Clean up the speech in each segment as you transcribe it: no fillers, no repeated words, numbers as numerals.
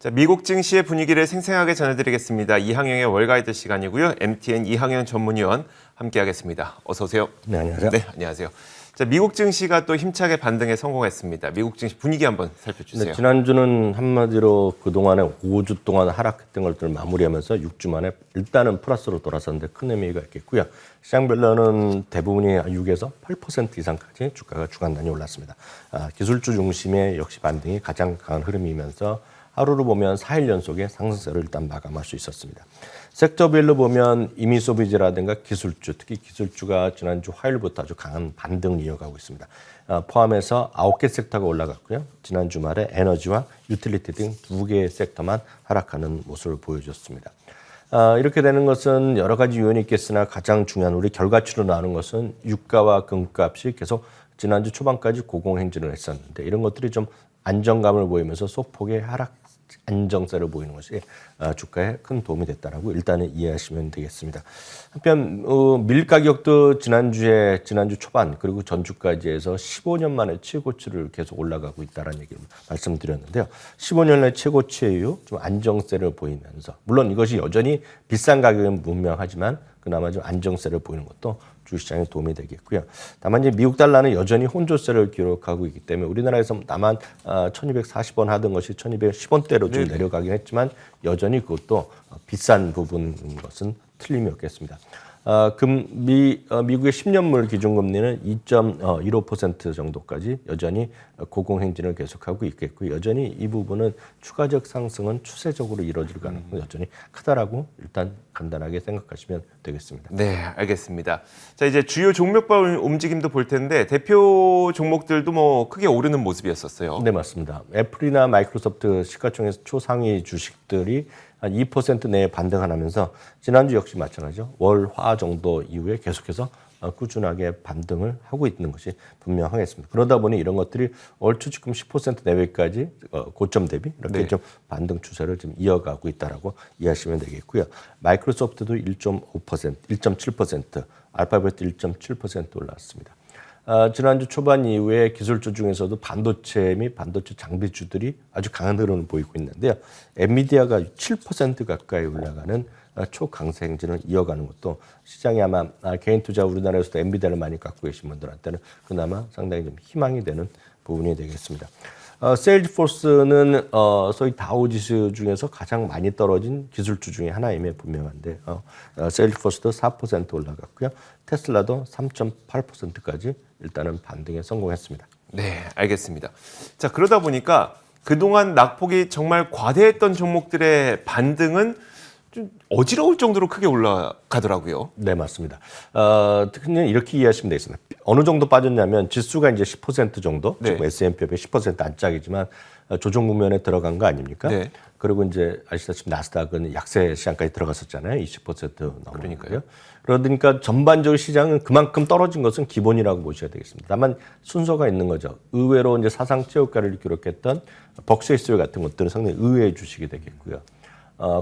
자, 미국 증시의 분위기를 생생하게 전해드리겠습니다. 이항영의 월가이드 시간이고요. MTN 이항영 전문위원 함께하겠습니다. 어서 오세요. 네, 안녕하세요. 네, 안녕하세요. 자, 미국 증시가 또 힘차게 반등에 성공했습니다. 미국 증시 분위기 한번 살펴주세요. 네, 지난주는 한마디로 그동안에 5주 동안 하락했던 것들을 마무리하면서 6주 만에 일단은 플러스로 돌아섰는데 큰 의미가 있겠고요. 시장별로는 대부분이 6에서 8% 이상까지 주가가 주간 단위 올랐습니다. 기술주 중심의 역시 반등이 가장 강한 흐름이면서 하루로 보면 4일 연속의 상승세로 일단 마감할 수 있었습니다. 섹터별로 보면 이미 소비재라든가 기술주, 특히 기술주가 지난주 화요일부터 아주 강한 반등을 이어가고 있습니다. 포함해서 9개 섹터가 올라갔고요. 지난 주말에 에너지와 유틸리티 등 2개의 섹터만 하락하는 모습을 보여줬습니다. 이렇게 되는 것은 여러 가지 요인이 있겠으나 가장 중요한 우리 결과치로 나오는 것은 유가와 금값이 계속 지난주 초반까지 고공행진을 했었는데 이런 것들이 좀 안정감을 보이면서 소폭의 하락 안정세를 보이는 것이 주가에 큰 도움이 됐다라고 일단은 이해하시면 되겠습니다. 한편 밀 가격도 지난주 초반 그리고 전주까지 해서 15년 만에 최고치를 계속 올라가고 있다는 얘기를 말씀드렸는데요. 15년의 최고치 이후 좀 안정세를 보이면서 물론 이것이 여전히 비싼 가격은 분명하지만 그나마 좀 안정세를 보이는 것도 주시장에 도움이 되겠고요. 다만 이제 미국 달러는 여전히 혼조세를 기록하고 있기 때문에 우리나라에서 다만 1,240원 하던 것이 1,210원대로 좀 내려가긴 했지만 여전히 그것도 비싼 부분인 것은 틀림이 없겠습니다. 미국의 10년물 기준금리는 2.15% 정도까지 여전히 고공행진을 계속하고 있겠고 여전히 이 부분은 추가적 상승은 추세적으로 이루어질 가능성이 여전히 크다라고 일단 간단하게 생각하시면 되겠습니다. 네, 알겠습니다. 자, 이제 주요 종목별 움직임도 볼 텐데 대표 종목들도 뭐 크게 오르는 모습이었었어요. 네, 맞습니다. 애플이나 마이크로소프트 시가총액 초상위 주식들이 한 2% 내에 반등하면서 지난주 역시 마찬가지죠. 월, 화 정도 이후에 계속해서 꾸준하게 반등을 하고 있는 것이 분명하겠습니다. 그러다 보니 이런 것들이 얼추 지금 10% 내외까지 고점 대비 이렇게 좀 반등 추세를 좀 이어가고 있다라고 이해하시면 되겠고요. 마이크로소프트도 1.5%, 1.7%, 알파벳 1.7% 올랐습니다. 지난주 초반 이후에 기술주 중에서도 반도체 및 반도체 장비주들이 아주 강한 흐름을 보이고 있는데요. 엔비디아가 7% 가까이 올라가는 초강세 행진을 이어가는 것도 시장이 아마 개인 투자 우리나라에서도 엔비디아를 많이 갖고 계신 분들한테는 그나마 상당히 좀 희망이 되는 부분이 되겠습니다. 세일즈포스는 소위 다우지수 중에서 가장 많이 떨어진 기술주 중에 하나임에 분명한데 세일즈포스도 4% 올라갔고요. 테슬라도 3.8%까지 일단은 반등에 성공했습니다. 네, 알겠습니다. 자, 그러다 보니까 그동안 낙폭이 정말 과대했던 종목들의 반등은 좀 어지러울 정도로 크게 올라가더라고요. 네, 맞습니다. 특히 이렇게 이해하시면 되겠습니다. 어느 정도 빠졌냐면 지수가 이제 10% 정도, 네. 지금 S&P 500 10% 안짝이지만 조정 국면에 들어간 거 아닙니까? 네. 그리고 이제 아시다시피 나스닥은 약세 시장까지 들어갔었잖아요. 20% 넘으니까요. 그러니까 전반적으로 시장은 그만큼 떨어진 것은 기본이라고 보셔야 되겠습니다. 다만 순서가 있는 거죠. 의외로 이제 사상 최고가를 기록했던 벅스웨이스 같은 것들은 상당히 의외의 주식이 되겠고요.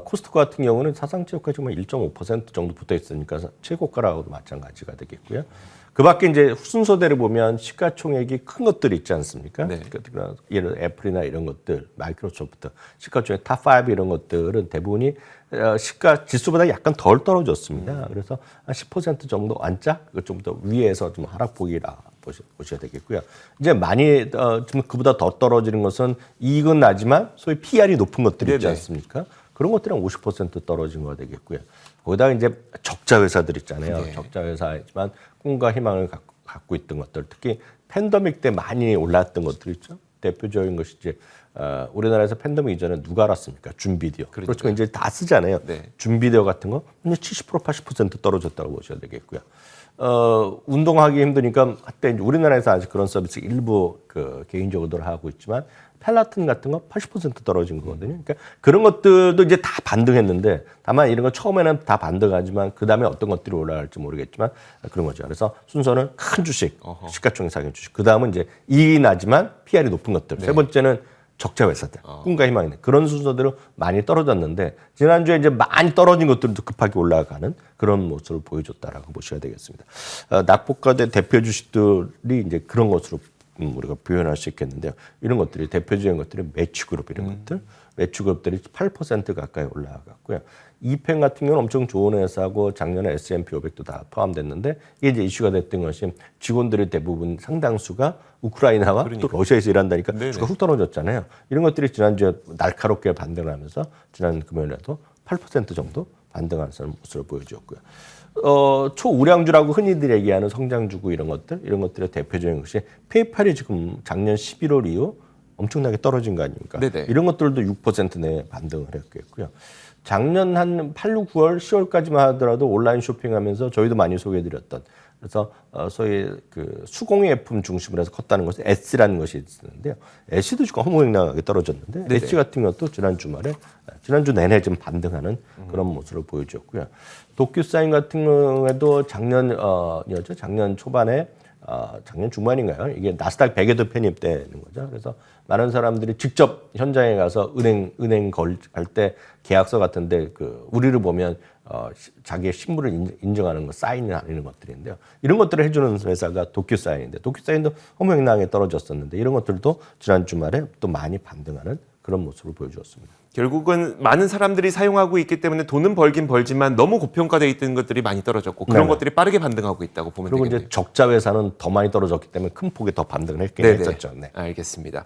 코스트코 같은 경우는 사상 최고가 정말 1.5% 정도 붙어 있으니까 최고가라고도 마찬가지가 되겠고요. 그 밖에 이제 순서대로 보면 시가총액이 큰 것들이 있지 않습니까? 네. 예를 들어 애플이나 이런 것들, 마이크로소프트, 시가총액 탑5 이런 것들은 대부분이 시가 지수보다 약간 덜 떨어졌습니다. 그래서 한 10% 정도 안짝, 좀 더 위에서 좀 하락폭이라 보셔야 되겠고요. 이제 많이 좀 그보다 더 떨어지는 것은 이익은 나지만 소위 PR이 높은 것들이 있지 않습니까? 그런 것들은 50% 떨어진 거 되겠고요. 거기다가 이제 적자 회사들 있잖아요. 네. 적자 회사이지만 꿈과 희망을 갖고 있던 것들, 특히 팬데믹 때 많이 올랐던 것들 있죠. 대표적인 것이 이제 우리나라에서 팬데믹 이전에 누가 알았습니까? 줌비디오. 그렇지만 이제 다 쓰잖아요. 네. 줌비디오 같은 거 70% 80% 떨어졌다고 보셔야 되겠고요. 운동하기 힘드니까 한때 이제 우리나라에서 아직 그런 서비스 일부 개인적으로 하고 있지만 펠라튼 같은 거 80% 떨어진 거거든요. 그러니까 그런 것들도 이제 다 반등했는데 다만 이런 거 처음에는 다 반등하지만 그 다음에 어떤 것들이 올라갈지 모르겠지만 그런 거죠. 그래서 순서는 큰 주식, 시가총액 상위 주식. 그 다음은 이제 이익이 나지만 PR이 높은 것들. 세 번째는 적자 회사들, 꿈과 희망이 있는 그런 순서대로 많이 떨어졌는데 지난주에 이제 많이 떨어진 것들도 급하게 올라가는 그런 모습을 보여줬다라고 보셔야 되겠습니다. 낙폭과대 대표 주식들이 이제 그런 것으로 우리가 표현할 수 있겠는데요. 이런 것들이 대표적인 것들이 매치그룹 이런 것들, 매출업들이 8% 가까이 올라갔고요. 이펜 같은 경우는 엄청 좋은 회사고 작년에 S&P 500도 다 포함됐는데 이게 이제 이슈가 됐던 것이 직원들의 대부분 상당수가 우크라이나와 또 러시아에서 일한다니까 네네. 주가 훅 떨어졌잖아요. 이런 것들이 지난주에 날카롭게 반등을 하면서 지난 금요일에도 8% 정도 반등하는 모습을 보여주었고요. 초우량주라고 흔히들 얘기하는 성장주고 이런 것들의 대표적인 것이 페이팔이 지금 작년 11월 이후 엄청나게 떨어진 거 아닙니까? 네네. 이런 것들도 6% 내에 반등을 했고요. 작년 한 8, 9월, 10월까지만 하더라도 온라인 쇼핑하면서 저희도 많이 소개해드렸던 그래서 소위 그 수공예품 중심으로 해서 컸다는 것은 S라는 것이 있는데요. S도 지금 허무맹랑하게 떨어졌는데 네네. S 같은 것도 지난주 내내 좀 반등하는 그런 모습을 보여주었고요. 도큐사인 같은 경우에도 작년 초반에 작년 중반인가요? 이게 나스닥 100에도 편입되는 거죠. 그래서 많은 사람들이 직접 현장에 가서 은행 갈 때 계약서 같은데 그 우리를 보면 자기의 신분을 인정하는 거 사인을 하는 것들인데요. 이런 것들을 해주는 회사가 도큐사인인데 도큐사인도 허무맹랑하게 떨어졌었는데 이런 것들도 지난 주말에 또 많이 반등하는 그런 모습을 보여주었습니다. 결국은 많은 사람들이 사용하고 있기 때문에 돈은 벌긴 벌지만 너무 고평가되어 있던 것들이 많이 떨어졌고 그런 네네. 것들이 빠르게 반등하고 있다고 보면 그리고 되겠네요. 이제 적자 회사는 더 많이 떨어졌기 때문에 큰 폭에 더 반등을 했긴 네네. 했었죠. 네. 알겠습니다.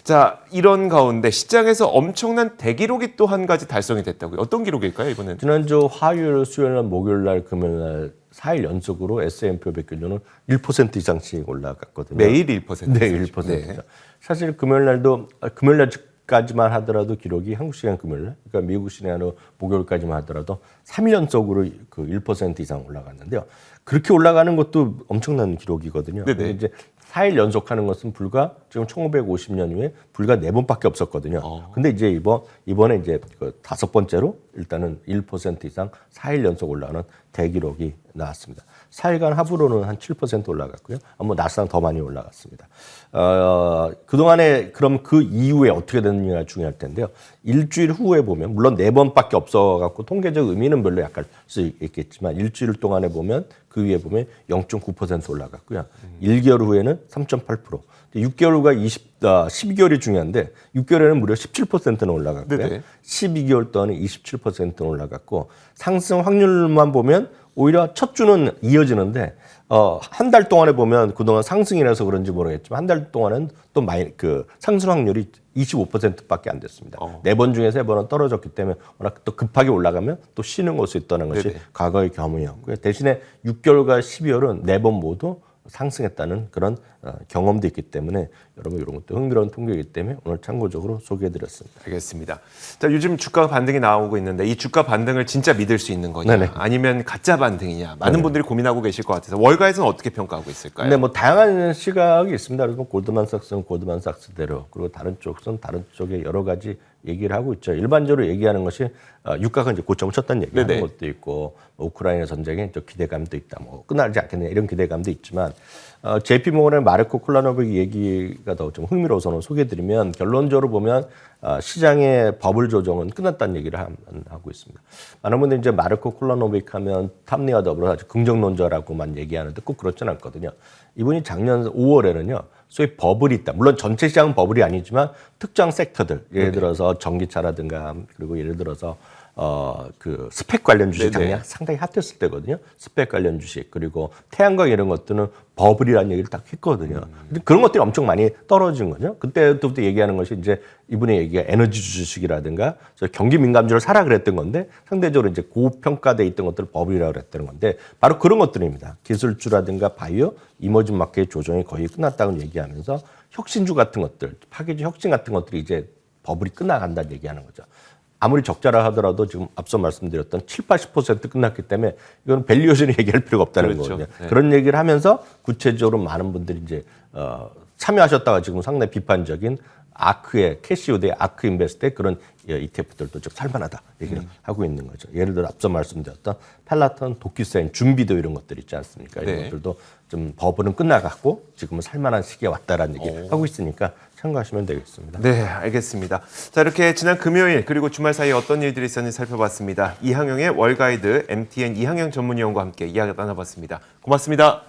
자, 이런 가운데 시장에서 엄청난 대기록이 또 한 가지 달성이 됐다고요. 어떤 기록일까요, 이번엔? 지난주 화요일, 수요일, 목요일 날, 금요일 날 4일 연속으로 S&P 500 기준은 1% 이상씩 올라갔거든요. 매일 1%. 네, 1%죠. 네. 사실 금요일 날까지만 하더라도 기록이 한국 시간 금요일 날, 그러니까 미국 시간으로 목요일까지만 하더라도 3일 연속으로 그 1% 이상 올라갔는데요. 그렇게 올라가는 것도 엄청난 기록이거든요. 네네. 근데 이제 4일 연속하는 것은 불과 지금 1950년 이후에 불과 4번밖에 없었거든요. 근데 이제 이번에 이제 그 5번째로 일단은 1% 이상 4일 연속 올라가는 대기록이 나왔습니다. 4일간 합으로는 한 7% 올라갔고요. 뭐 나스닥 더 많이 올라갔습니다. 그동안에 그럼 그 이후에 어떻게 됐느냐가 중요할 텐데요. 일주일 후에 보면 물론 4번밖에 없어갖고 통계적 의미는 별로 약할 수 있겠지만 일주일 동안에 보면 그 위에 보면 0.9% 올라갔고요. 1개월 후에는 3.8%. 6개월 후가 12개월이 중요한데 6개월에는 무려 17%는 올라갔고요. 네네. 12개월 동안에 27%는 올라갔고 상승 확률만 보면 오히려 첫 주는 이어지는데 한 달 동안에 보면 그동안 상승이라서 그런지 모르겠지만 한 달 동안은 또 그 상승 확률이 25%밖에 안 됐습니다. 4번 중에 3번은 떨어졌기 때문에 워낙 또 급하게 올라가면 또 쉬는 것이 있다는 것이 네네. 과거의 경험이었고요. 대신에 6개월과 12월은 4번 모두 상승했다는 그런 경험도 있기 때문에 여러분 이런 것도 흥미로운 통계이기 때문에 오늘 참고적으로 소개해드렸습니다. 알겠습니다. 자, 요즘 주가 반등이 나오고 있는데 이 주가 반등을 진짜 믿을 수 있는 거냐 네네. 아니면 가짜 반등이냐 많은 분들이 고민하고 계실 것 같아서 월가에서는 어떻게 평가하고 있을까요? 근데 뭐 다양한 시각이 있습니다. 그리고 골드만삭스는 골드만삭스대로 그리고 다른 쪽은 다른 쪽에 여러 가지 얘기를 하고 있죠. 일반적으로 얘기하는 것이 유가가 이제 고점을 쳤다는 얘기하는 네네. 것도 있고 우크라이나 전쟁에 또 기대감도 있다. 뭐 끝나지 않겠냐 이런 기대감도 있지만 JP 모건의 마르코 콜라노빅 얘기가 더 좀 흥미로워서 소개해드리면 결론적으로 보면 시장의 버블 조정은 끝났다는 얘기를 하고 있습니다. 많은 분들이 이제 마르코 콜라노빅 하면 탐리와 더불어 아주 긍정론자라고만 얘기하는데 꼭 그렇지는 않거든요. 이분이 작년 5월에는요. 소위 버블이 있다. 물론 전체 시장은 버블이 아니지만 특정 섹터들 예를 들어서 전기차라든가 그리고 예를 들어서 그 스펙 관련 주식 네네. 작년 상당히 핫했을 때거든요. 스펙 관련 주식 그리고 태양광 이런 것들은 버블이라는 얘기를 딱 했거든요. 근데 그런 것들이 엄청 많이 떨어진 거죠. 그때부터 얘기하는 것이 이제 이분의 얘기가 에너지 주식이라든가 경기 민감주를 사라 그랬던 건데 상대적으로 이제 고평가돼 있던 것들을 버블이라고 그랬던 건데 바로 그런 것들입니다. 기술주라든가 바이오, 이머징 마켓 조정이 거의 끝났다고 얘기하면서 혁신주 같은 것들, 파괴주 혁신 같은 것들이 이제 버블이 끝나간다는 얘기하는 거죠. 아무리 적자라 하더라도 지금 앞서 말씀드렸던 7, 80% 끝났기 때문에 이건 밸류에이션을 얘기할 필요가 없다는 그렇죠. 거거든요. 네. 그런 얘기를 하면서 구체적으로 많은 분들이 이제 참여하셨다가 지금 상당히 비판적인 아크의 캐시우드의 아크 인베스트의 그런 ETF들도 좀 살만하다 얘기를 하고 있는 거죠. 예를 들어 앞서 말씀드렸던 펠라톤, 도큐사인, 준비도 이런 것들 있지 않습니까? 이런 네. 것들도 좀 버블은 끝나갔고 지금은 살만한 시기에 왔다라는 얘기 하고 있으니까 참고하시면 되겠습니다. 네, 알겠습니다. 자, 이렇게 지난 금요일 그리고 주말 사이에 어떤 일들이 있었는지 살펴봤습니다. 이항영의 월가이드 MTN 이항영 전문위원과 함께 이야기 나눠봤습니다. 고맙습니다.